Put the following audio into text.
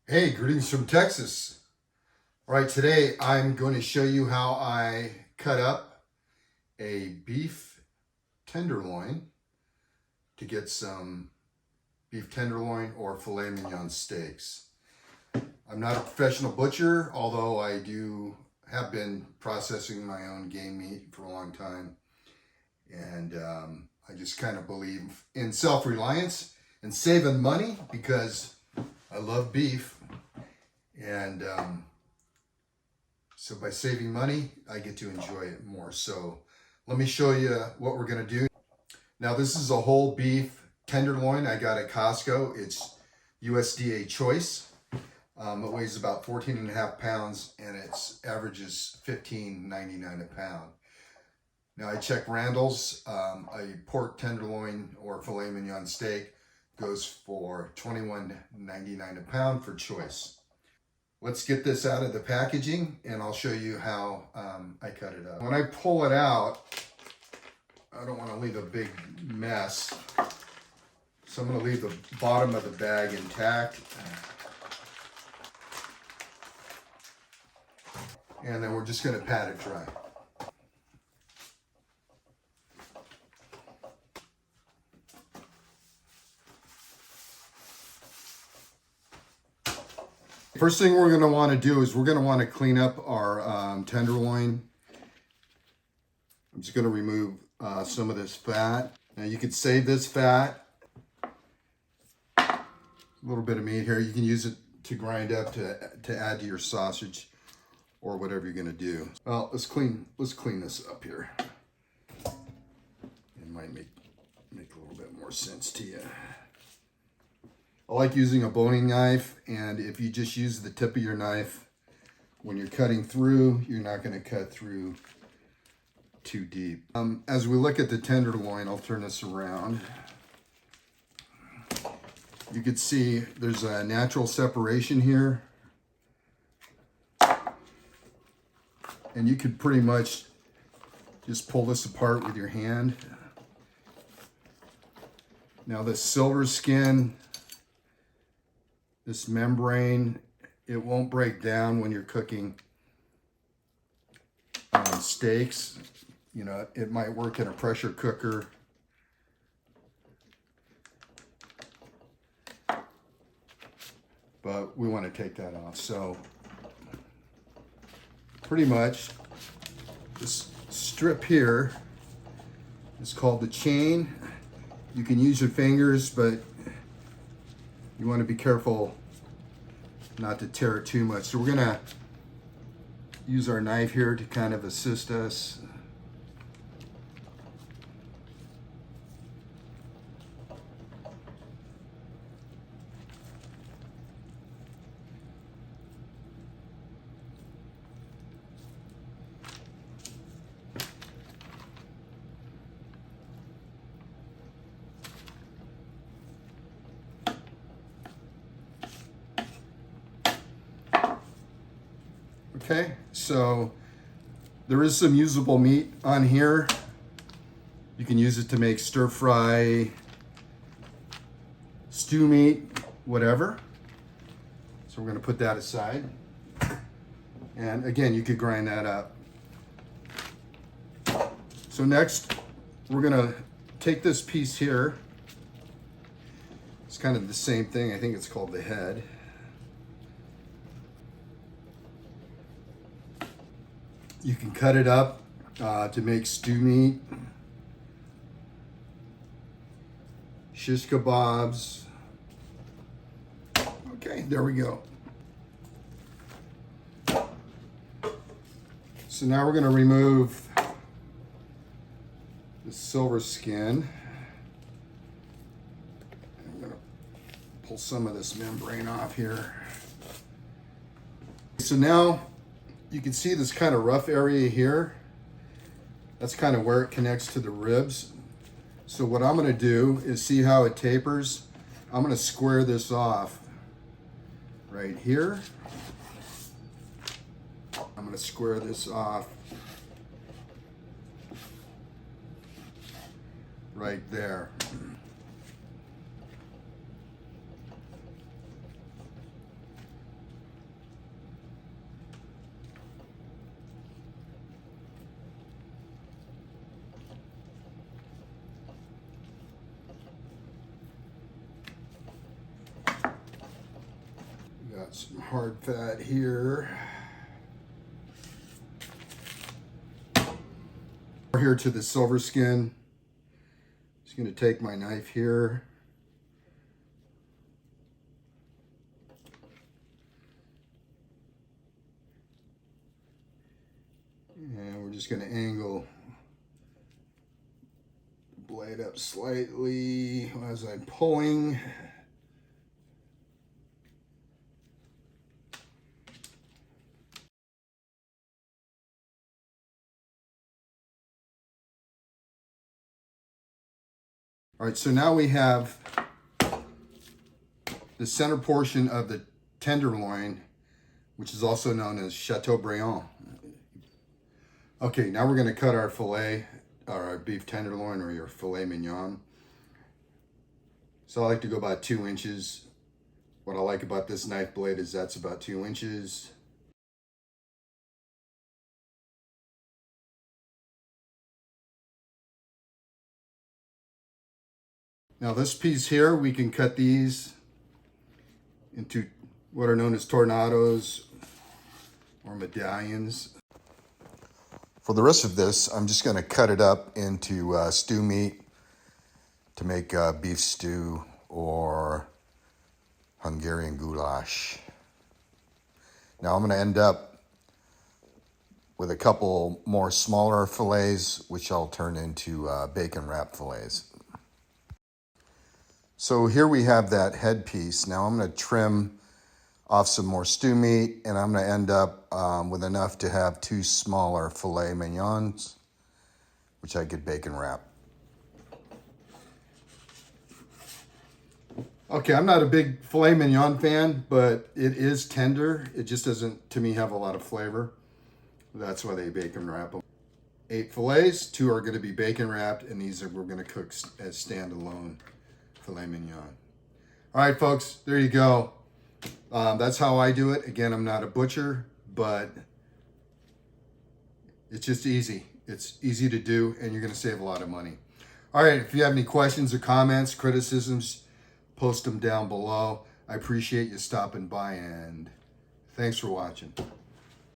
Hey, greetings from Texas. All right, today I'm going to show you how I cut up a beef tenderloin to get some beef tenderloin or filet mignon steaks. I'm not a professional butcher, although I have been processing my own game meat for a long time. And I just kind of believe in self-reliance and saving money because I love beef. And so by saving money, I get to enjoy it more. So let me show you what we're going to do. Now, this is a whole beef tenderloin I got at Costco. It's USDA choice. It weighs about 14 and a half pounds and its averages $15.99 a pound. Now, I checked Randall's. A pork tenderloin or filet mignon steak goes for $21.99 a pound for choice. Let's get this out of the packaging and I'll show you how I cut it up. When I pull it out, I don't want to leave a big mess. So I'm going to leave the bottom of the bag intact. And then we're just going to pat it dry. First thing we're going to want to do is we're going to want to clean up our tenderloin. I'm just going to remove some of this fat. Now you could save this fat. A little bit of meat here. You can use it to grind up to add to your sausage or whatever you're going to do. Well, let's clean this up here. It might make a little bit more sense to you. I like using a boning knife, and if you just use the tip of your knife when you're cutting through, you're not going to cut through too deep. As we look at the tenderloin, I'll turn this around. You can see there's a natural separation here. And you could pretty much just pull this apart with your hand. Now this silver skin, this membrane, it won't break down when you're cooking steaks. You know, it might work in a pressure cooker. But we want to take that off. So pretty much this strip here is called the chain. You can use your fingers, but you want to be careful not to tear it too much. So we're gonna use our knife here to kind of assist us. Okay, so there is some usable meat on here. You can use it to make stir fry, stew meat, whatever. So we're gonna put that aside. And again, you could grind that up. So next, we're gonna take this piece here. It's kind of the same thing. I think it's called the head. You can cut it up to make stew meat, shish kebabs. Okay, there we go. So now we're going to remove the silver skin. I'm going to pull some of this membrane off here. So now you can see this kind of rough area here. That's kind of where it connects to the ribs. So what I'm going to do is see how it tapers. I'm going to square this off right here. I'm going to square this off right there. got some hard fat here. Here to the silver skin. Just going to take my knife here. And we're just going to angle the blade up slightly as I'm pulling. All right, so now we have the center portion of the tenderloin, which is also known as Chateaubriand. Okay, now we're going to cut our fillet, or our beef tenderloin, or your filet mignon. So I like to go about 2 inches. What I like about this knife blade is that's about 2 inches. Now this piece here, we can cut these into what are known as tornadoes or medallions. For the rest of this, I'm just going to cut it up into stew meat to make beef stew or Hungarian goulash. Now I'm going to end up with a couple more smaller fillets, which I'll turn into bacon wrap fillets. So here we have that head piece. Now I'm going to trim off some more stew meat, and I'm going to end up with enough to have 2 smaller filet mignons, which I could bacon wrap. Okay, I'm not a big filet mignon fan, but it is tender. It just doesn't, to me, have a lot of flavor. That's why they bacon wrap them. 8 fillets, 2 are going to be bacon wrapped, and these are we're going to cook as standalone filet mignon. All right, folks, there you go. That's how I do it. Again, I'm not a butcher, but it's just easy. It's easy to do, and you're going to save a lot of money. All right, if you have any questions or comments, criticisms, post them down below. I appreciate you stopping by, and thanks for watching.